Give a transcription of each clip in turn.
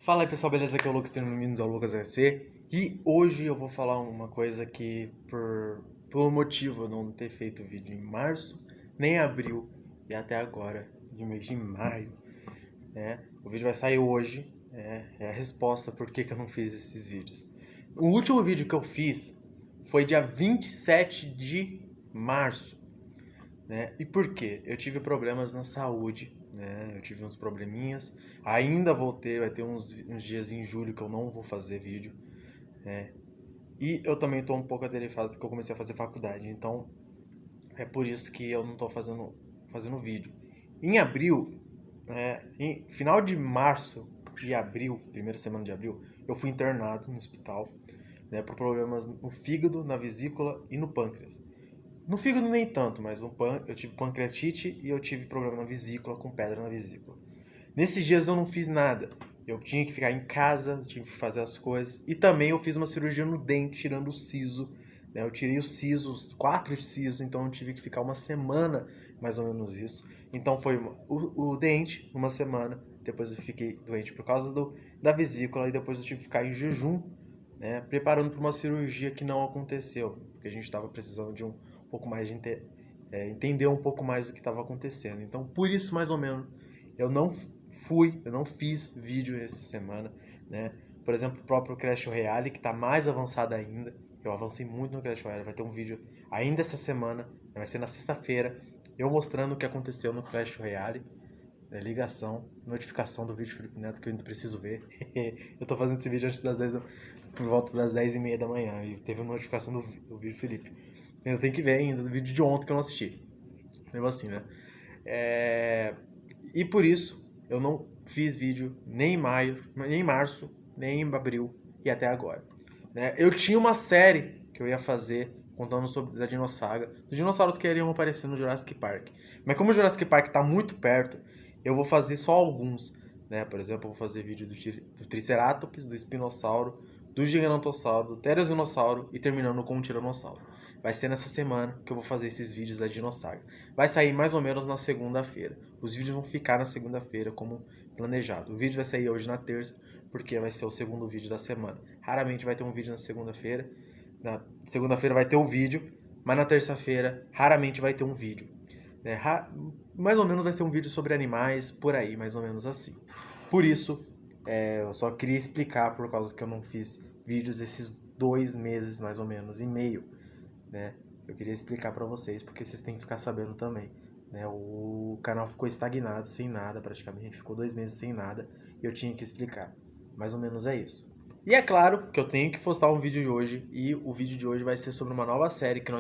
Fala aí pessoal, beleza? Aqui é o Lucas, sejam bem-vindos ao Lucas HC. E hoje eu vou falar uma coisa que, pelo motivo de não ter feito vídeo em março, nem abril e até agora, de mês de maio, né? O vídeo vai sair hoje, é a resposta por que eu não fiz esses vídeos. O último vídeo que eu fiz foi dia 27 de março, né? E por quê? Eu tive problemas na saúde, né? Eu tive uns probleminhas. Ainda vou ter, vai ter uns dias em julho que eu não vou fazer vídeo, né? E eu também tô um pouco atarefado porque eu comecei a fazer faculdade. Então, é por isso que eu não tô fazendo vídeo. Em abril, em final de março e abril, primeira semana de abril, eu fui internado no hospital, né, por problemas no fígado, na vesícula e no pâncreas. No fígado nem tanto, mas eu tive pancreatite e eu tive problema na vesícula, com pedra na vesícula. Nesses dias eu não fiz nada. Eu tinha que ficar em casa, tive que fazer as coisas. E também eu fiz uma cirurgia no dente, tirando o siso. Né? Eu tirei os sisos, 4 sisos, então eu tive que ficar uma semana, mais ou menos isso. Então foi o dente, uma semana. Depois eu fiquei doente por causa da vesícula. E depois eu tive que ficar em jejum, né? Preparando para uma cirurgia que não aconteceu. Porque a gente estava precisando de um pouco mais de entender um pouco mais do que estava acontecendo. Então, por isso, mais ou menos, eu não fiz vídeo essa semana, né? Por exemplo, o próprio Clash Royale, que está mais avançado ainda. Eu avancei muito no Clash Royale, vai ter um vídeo ainda essa semana, vai ser na sexta-feira, eu mostrando o que aconteceu no Clash Royale. Ligação, notificação do vídeo Felipe Neto que eu ainda preciso ver. Eu tô fazendo esse vídeo antes das 10, por volta das 10h30 da manhã, e teve uma notificação do vídeo Felipe. Eu tenho que ver ainda do vídeo de ontem que eu não assisti. Mesmo assim, né? E por isso eu não fiz vídeo nem em maio, nem em março, nem em abril e até agora. Né? Eu tinha uma série que eu ia fazer contando sobre a Dinossaga, os dinossauros que iriam aparecer no Jurassic Park. Mas como o Jurassic Park está muito perto, eu vou fazer só alguns. Né? Por exemplo, eu vou fazer vídeo do Triceratops, do Espinossauro, do Gigantossauro, do Pterodinossauro e terminando com o Tiranossauro. Vai ser nessa semana que eu vou fazer esses vídeos da Dinossaga. Vai sair mais ou menos na segunda-feira. Os vídeos vão ficar na segunda-feira como planejado. O vídeo vai sair hoje na terça, porque vai ser o segundo vídeo da semana. Raramente vai ter um vídeo na segunda-feira. Na segunda-feira vai ter um vídeo, mas na terça-feira raramente vai ter um vídeo. Né? Mais ou menos vai ser um vídeo sobre animais, por aí, mais ou menos assim. Por isso, eu só queria explicar por causa que eu não fiz vídeos esses 2 meses, mais ou menos, e meio, né? Eu queria explicar pra vocês, porque vocês têm que ficar sabendo também, né? O canal ficou estagnado, sem nada praticamente, ficou 2 meses sem nada, e eu tinha que explicar. Mais ou menos é isso. E é claro que eu tenho que postar um vídeo de hoje, e o vídeo de hoje vai ser sobre uma nova série que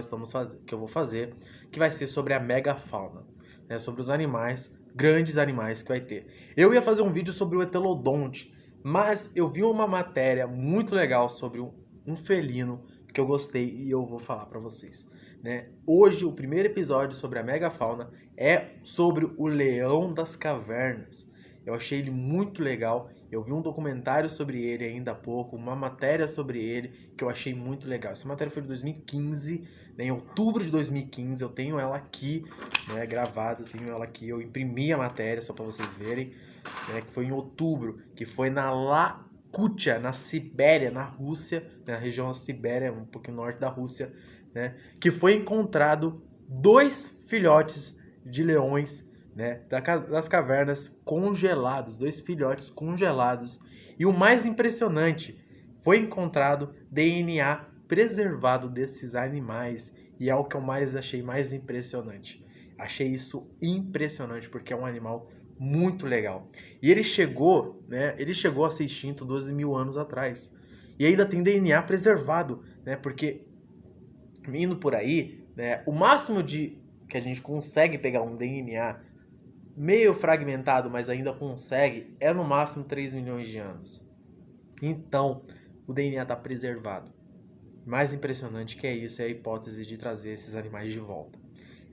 que eu vou fazer, que vai ser sobre a megafauna, né? Sobre os animais, grandes animais que vai ter. Eu ia fazer um vídeo sobre o Etelodonte, mas eu vi uma matéria muito legal sobre um felino que eu gostei e eu vou falar pra vocês. Né? Hoje, o primeiro episódio sobre a megafauna é sobre o leão das cavernas. Eu achei ele muito legal. Eu vi um documentário sobre ele ainda há pouco, uma matéria sobre ele que eu achei muito legal. Essa matéria foi de 2015, né, em outubro de 2015. Eu tenho ela aqui, né, gravada, tenho ela aqui. Eu imprimi a matéria só para vocês verem, né, que foi em outubro, que foi na Yakutia, na Sibéria, na Rússia, na região da Sibéria, um pouquinho norte da Rússia, né, que foi encontrado 2 filhotes de leões, né, das cavernas congelados, 2 filhotes congelados. E o mais impressionante, foi encontrado DNA preservado desses animais, e é o que eu mais achei mais impressionante. Achei isso impressionante porque é um animal muito legal. E ele chegou, né? Ele chegou a ser extinto 12 mil anos atrás. E ainda tem DNA preservado, né? Porque indo por aí, né? O máximo de que a gente consegue pegar um DNA meio fragmentado, mas ainda consegue, é no máximo 3 milhões de anos. Então, o DNA está preservado. Mais impressionante que é isso é a hipótese de trazer esses animais de volta.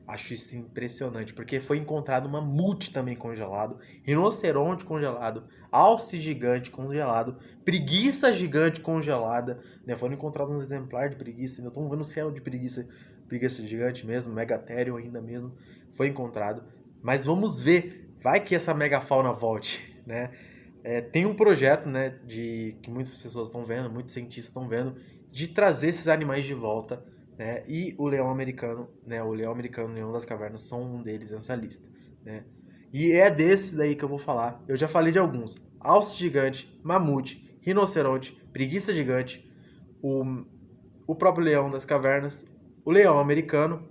Acho isso impressionante, porque foi encontrado uma mamute também congelado, rinoceronte congelado, alce gigante congelado, preguiça gigante congelada, né? Foram encontrados uns exemplares de preguiça, ainda estão vendo o céu de preguiça, preguiça gigante mesmo, megatherium ainda mesmo, foi encontrado. Mas vamos ver, vai que essa megafauna volte, né? Tem um projeto, né, que muitas pessoas estão vendo, muitos cientistas estão vendo, de trazer esses animais de volta, né, e o leão americano, né, o leão das cavernas são um deles nessa lista, né. E é desses daí que eu vou falar. Eu já falei de alguns: alce gigante, mamute, rinoceronte, preguiça gigante, o, o próprio leão das cavernas, o leão americano,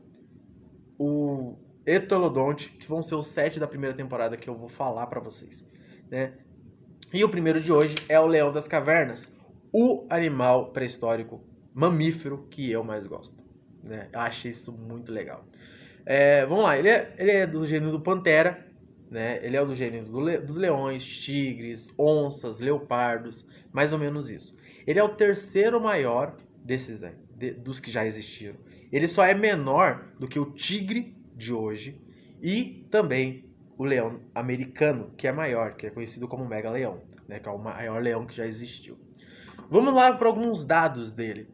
o Etolodonte, que vão ser os 7 da primeira temporada que eu vou falar pra vocês, né? E o primeiro de hoje é o leão das cavernas, o animal pré-histórico mamífero que eu mais gosto, né? Eu achei isso muito legal. Vamos lá, ele é do gênero do Pantera, né? Ele é do gênero dos leões, tigres, onças, leopardos, mais ou menos isso. Ele é o terceiro maior desses daí, dos que já existiram. Ele só é menor do que o tigre de hoje e também o leão americano, que é maior, que é conhecido como mega-leão, né? Que é o maior leão que já existiu. Vamos lá para alguns dados dele.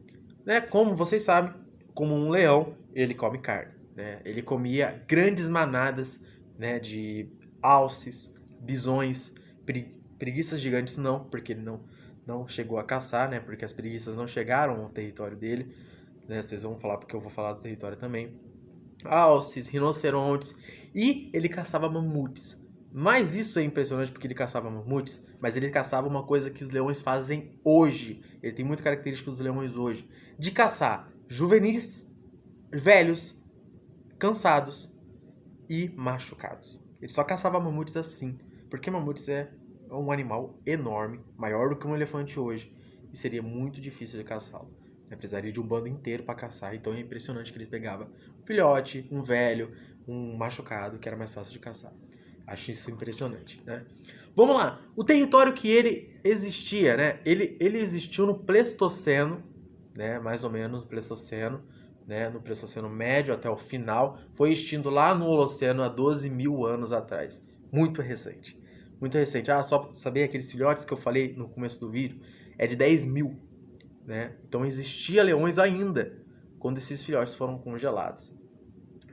Né? Como vocês sabem, como um leão, ele come carne. Né? Ele comia grandes manadas, né, de alces, bisões, preguiças gigantes não, porque ele não chegou a caçar, né? Porque as preguiças não chegaram ao território dele. Né? Vocês vão falar porque eu vou falar do território também. Alces, rinocerontes, e ele caçava mamutes. Mas isso é impressionante porque ele caçava mamutes, mas ele caçava uma coisa que os leões fazem hoje. Ele tem muita característica dos leões hoje, de caçar juvenis, velhos, cansados e machucados. Ele só caçava mamutes assim, porque mamutes é um animal enorme, maior do que um elefante hoje, e seria muito difícil de caçá-lo. Precisaria de um bando inteiro para caçar, então é impressionante que ele pegava um filhote, um velho, um machucado, que era mais fácil de caçar. Acho isso impressionante, né? Vamos lá, o território que ele existia, né? Ele existiu no Pleistoceno, né? Mais ou menos no Pleistoceno, né? No Pleistoceno médio até o final, foi extinto lá no Holoceno há 12 mil anos atrás. Muito recente. Muito recente. Ah, só pra saber, aqueles filhotes que eu falei no começo do vídeo, é de 10 mil. Né? Então existia leões ainda quando esses filhotes foram congelados,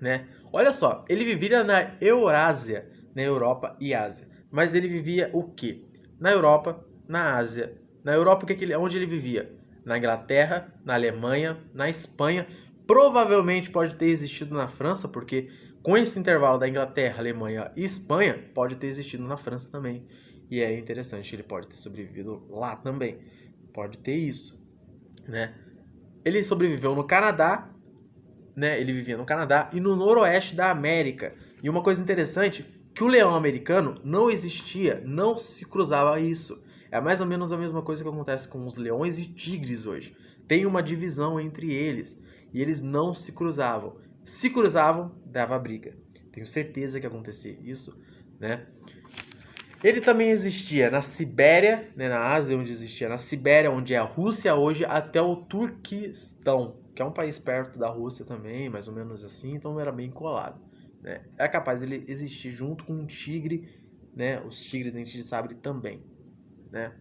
né? Olha só, ele vivia na Eurásia, na Europa e Ásia. Mas ele vivia o quê? Na Europa, na Ásia. Na Europa, onde ele vivia? Na Inglaterra, na Alemanha, na Espanha. Provavelmente pode ter existido na França, porque com esse intervalo da Inglaterra, Alemanha e Espanha, pode ter existido na França também. E é interessante, ele pode ter sobrevivido lá também. Pode ter isso. Né? Ele sobreviveu no Canadá, né? Ele vivia no Canadá e no noroeste da América. E uma coisa interessante, que o leão americano não existia, não se cruzava isso. É mais ou menos a mesma coisa que acontece com os leões e tigres hoje. Tem uma divisão entre eles e eles não se cruzavam. Se cruzavam, dava briga. Tenho certeza que acontecia isso, né? Ele também existia na Sibéria, né, na Ásia, onde existia na Sibéria, onde é a Rússia hoje, até o Turquistão, que é um país perto da Rússia também, mais ou menos assim, então era bem colado. Né? É capaz ele existir junto com um tigre, né, os tigres dentes de sabre também. Né?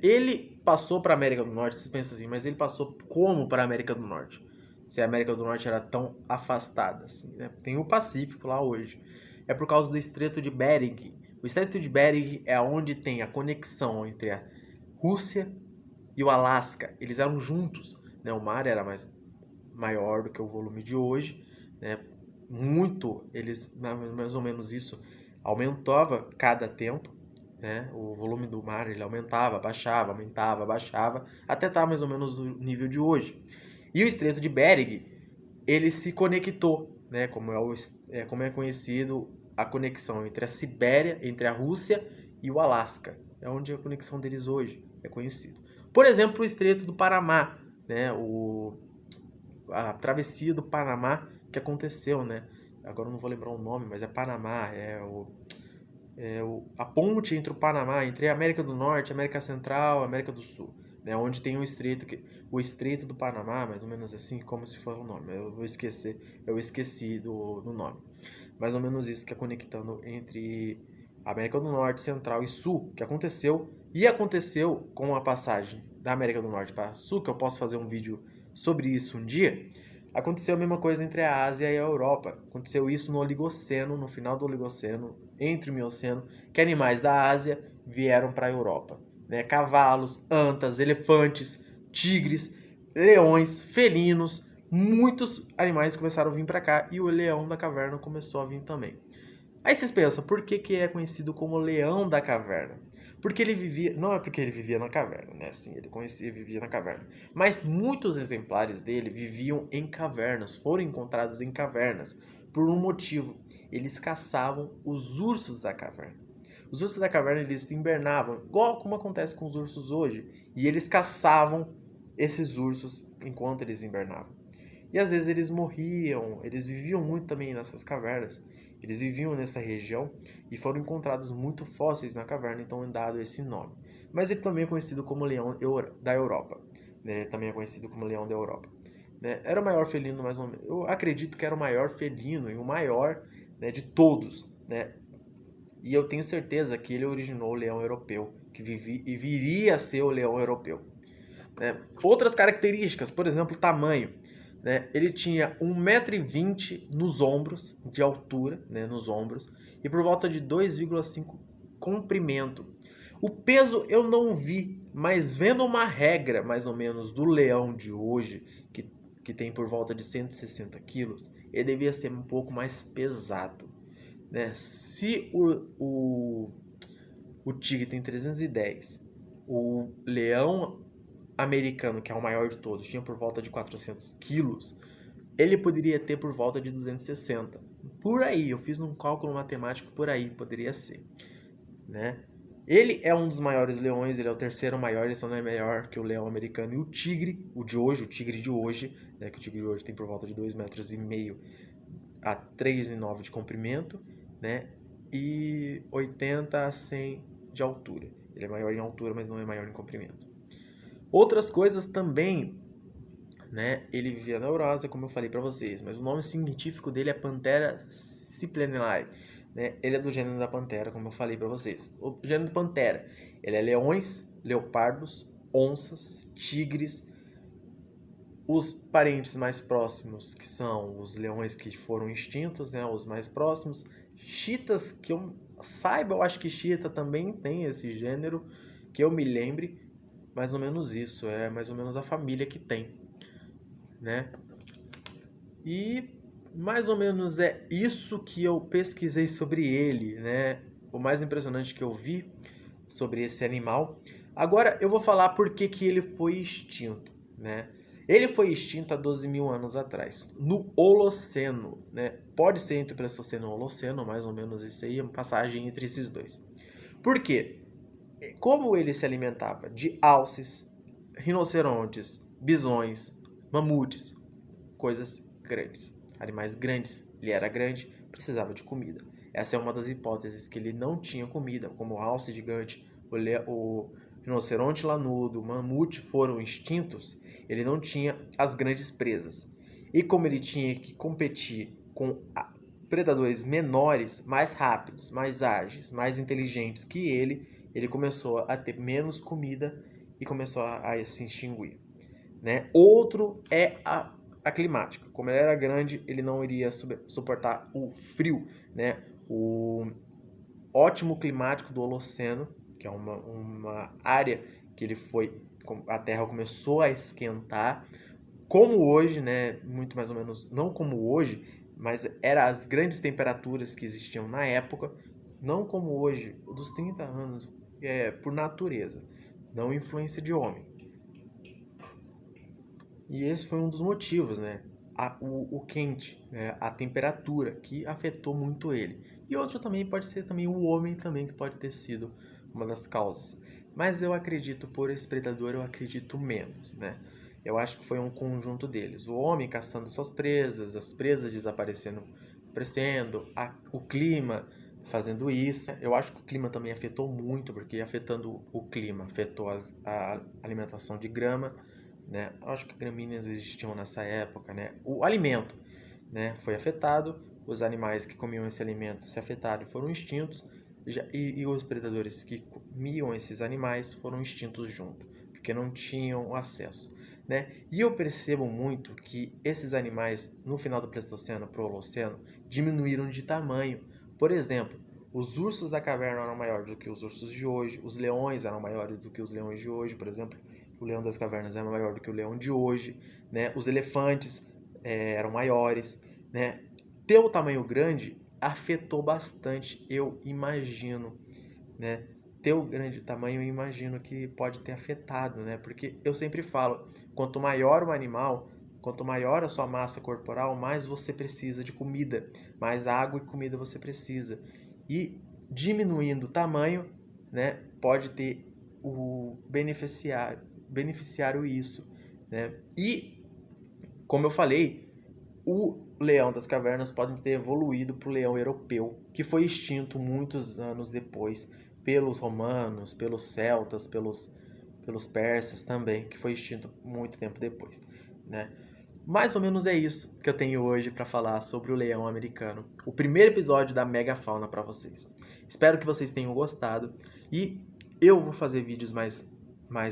Ele passou para a América do Norte, vocês pensam assim, mas ele passou como para a América do Norte? Se a América do Norte era tão afastada assim, né? Tem o Pacífico lá hoje. É por causa do Estreito de Bering. O Estreito de Bering é onde tem a conexão entre a Rússia e o Alasca. Eles eram juntos, né? O mar era maior do que o volume de hoje, né? Eles mais ou menos isso aumentava cada tempo, né? O volume do mar ele aumentava, baixava, aumentava, baixava, até estar mais ou menos no nível de hoje. E o Estreito de Bering, ele se conectou, né? Como é conhecido a conexão entre a Sibéria, entre a Rússia e o Alasca. É onde a conexão deles hoje é conhecido. Por exemplo, o Estreito do Panamá, né? A travessia do Panamá que aconteceu, né? Agora eu não vou lembrar o nome, mas é Panamá, a ponte entre o Panamá, entre a América do Norte, América Central, América do Sul, né? Onde tem o Estreito do Panamá, mais ou menos assim, como se fosse o nome. Eu esqueci do nome. Mais ou menos isso que é conectando entre América do Norte, Central e Sul, que aconteceu com a passagem da América do Norte para Sul, que eu posso fazer um vídeo sobre isso um dia. Aconteceu a mesma coisa entre a Ásia e a Europa. Aconteceu isso no Oligoceno, no final do Oligoceno, entre o Mioceno, que animais da Ásia vieram para a Europa, né? Cavalos, antas, elefantes, tigres, leões, felinos, muitos animais começaram a vir para cá e o leão da caverna começou a vir também. Aí vocês pensam, por que que é conhecido como leão da caverna? Porque ele vivia, não é porque ele vivia na caverna, né? Sim, ele conhecia, vivia na caverna. Mas muitos exemplares dele viviam em cavernas, foram encontrados em cavernas por um motivo. Eles caçavam os ursos da caverna. Os ursos da caverna, eles hibernavam, igual como acontece com os ursos hoje, e eles caçavam esses ursos enquanto eles hibernavam. E às vezes eles morriam, eles viviam muito também nessas cavernas. Eles viviam nessa região e foram encontrados muito fósseis na caverna, então é dado esse nome. Mas ele também é conhecido como leão da Europa, né? Também é conhecido como leão da Europa. Né? Era o maior felino, mais ou menos. Eu acredito que era o maior felino e o maior, né, de todos, né? E eu tenho certeza que ele originou o leão europeu, que viria a ser o leão europeu. Né? Outras características, por exemplo, tamanho. Né? Ele tinha 1,20 m nos ombros, de altura, né? Nos ombros, e por volta de 2,5 comprimento. O peso eu não vi, mas vendo uma regra, mais ou menos, do leão de hoje, que tem por volta de 160 quilos, ele devia ser um pouco mais pesado. Né? Se o tigre tem 310, o leão americano, que é o maior de todos, tinha por volta de 400 quilos, ele poderia ter por volta de 260. Por aí, eu fiz um cálculo matemático, por aí poderia ser. Né? Ele é um dos maiores leões, ele é o terceiro maior, ele só não é maior que o leão americano e o tigre, o tigre de hoje, né, que o tigre de hoje tem por volta de 2,5 metros a 3,9 de comprimento, né, e 80 a 100 de altura. Ele é maior em altura, mas não é maior em comprimento. Outras coisas também, né, ele vivia na Eurásia, como eu falei para vocês, mas o nome científico dele é Panthera cyprininae. Né? Ele é do gênero da Pantera, como eu falei para vocês. O gênero Pantera, ele é leões, leopardos, onças, tigres. Os parentes mais próximos, que são os leões que foram extintos, né? Os mais próximos. Chitas, que eu saiba, eu acho que chita também tem esse gênero, que eu me lembre, mais ou menos isso, é mais ou menos a família que tem, né? E mais ou menos é isso que eu pesquisei sobre ele, né? O mais impressionante que eu vi sobre esse animal. Agora eu vou falar por que que ele foi extinto, né? Ele foi extinto há 12 mil anos atrás, no Holoceno, né? Pode ser entre o Pleistoceno e o Holoceno, mais ou menos isso aí, uma passagem entre esses dois. Por quê? Como ele se alimentava de alces, rinocerontes, bisões, mamutes, coisas grandes, animais grandes. Ele era grande, precisava de comida. Essa é uma das hipóteses, que ele não tinha comida, como o alce gigante, o rinoceronte lanudo, o mamute foram extintos, ele não tinha as grandes presas. E como ele tinha que competir com predadores menores, mais rápidos, mais ágeis, mais inteligentes que ele começou a ter menos comida e começou a se extinguir. Né? Outro é a climática. Como ele era grande, ele não iria suportar o frio. Né? O ótimo climático do Holoceno, que é uma área que ele foi, a Terra começou a esquentar, como hoje, né? Muito mais ou menos, não como hoje, mas eram as grandes temperaturas que existiam na época, não como hoje, dos 30 anos, por natureza, não influência de homem. E esse foi um dos motivos, né? O quente, né? A temperatura que afetou muito ele. E outro também pode ser também o homem também, que pode ter sido uma das causas. Mas eu acredito, por esse predador, eu acredito menos, né? Eu acho que foi um conjunto deles. O homem caçando suas presas, as presas desaparecendo, o clima fazendo isso. Eu acho que o clima também afetou muito, porque afetando o clima, afetou a alimentação de grama, né? Acho que gramíneas existiam nessa época, né? O alimento, né, foi afetado, os animais que comiam esse alimento se afetaram e foram extintos, e os predadores que comiam esses animais foram extintos junto, porque não tinham acesso. Né? E eu percebo muito que esses animais, no final do Pleistoceno para o Holoceno, diminuíram de tamanho. Por exemplo, Os ursos da caverna eram maiores do que os ursos de hoje, os leões eram maiores do que os leões de hoje, por exemplo. O leão das cavernas era maior do que o leão de hoje, né? Os elefantes eram maiores, né? Ter o tamanho grande afetou bastante, eu imagino, né? Ter o grande tamanho, eu imagino que pode ter afetado, né? Porque eu sempre falo, quanto maior o animal, quanto maior a sua massa corporal, mais você precisa de comida, mais água e comida você precisa. E diminuindo o tamanho, né, pode ter o beneficiário isso, né? E, como eu falei, o leão das cavernas pode ter evoluído para o leão europeu, que foi extinto muitos anos depois pelos romanos, pelos celtas, pelos persas também, que foi extinto muito tempo depois, né? Mais ou menos é isso que eu tenho hoje para falar sobre o leão americano. O primeiro episódio da megafauna para vocês. Espero que vocês tenham gostado e eu vou fazer vídeos mais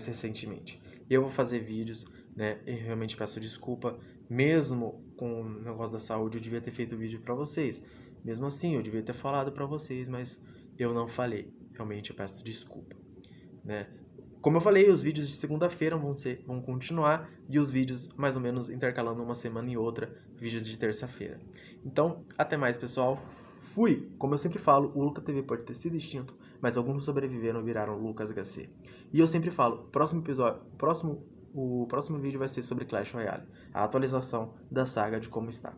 recentemente. Eu vou fazer vídeos, né? E realmente peço desculpa, mesmo com o negócio da saúde, eu devia ter feito vídeo para vocês. Mesmo assim, eu devia ter falado para vocês, mas eu não falei. Realmente eu peço desculpa, né? Como eu falei, os vídeos de segunda-feira vão continuar e os vídeos mais ou menos intercalando uma semana e outra, vídeos de terça-feira. Então, até mais, pessoal. Fui! Como eu sempre falo, o Luca TV pode ter sido extinto, mas alguns sobreviveram e viraram Lucas HC. E eu sempre falo, o próximo vídeo vai ser sobre Clash Royale, a atualização da saga de como está.